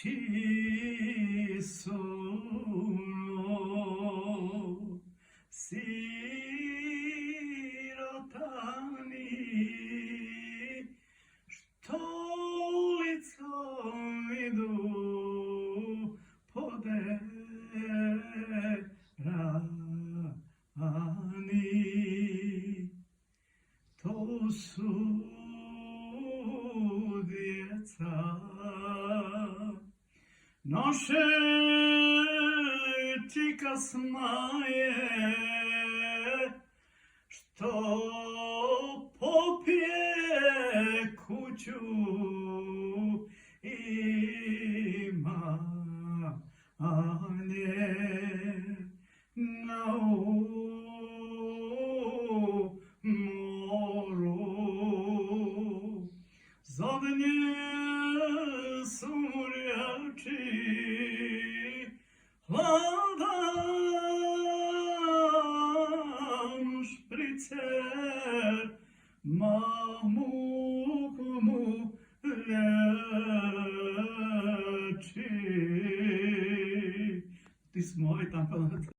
Ci sono sirotani što licom idu poderani. To su djeca naše čika smaje, što popije kuću ima anje na moru. Zadnje surjači hladan špricer mamuk mu lječi. Ti smo i tako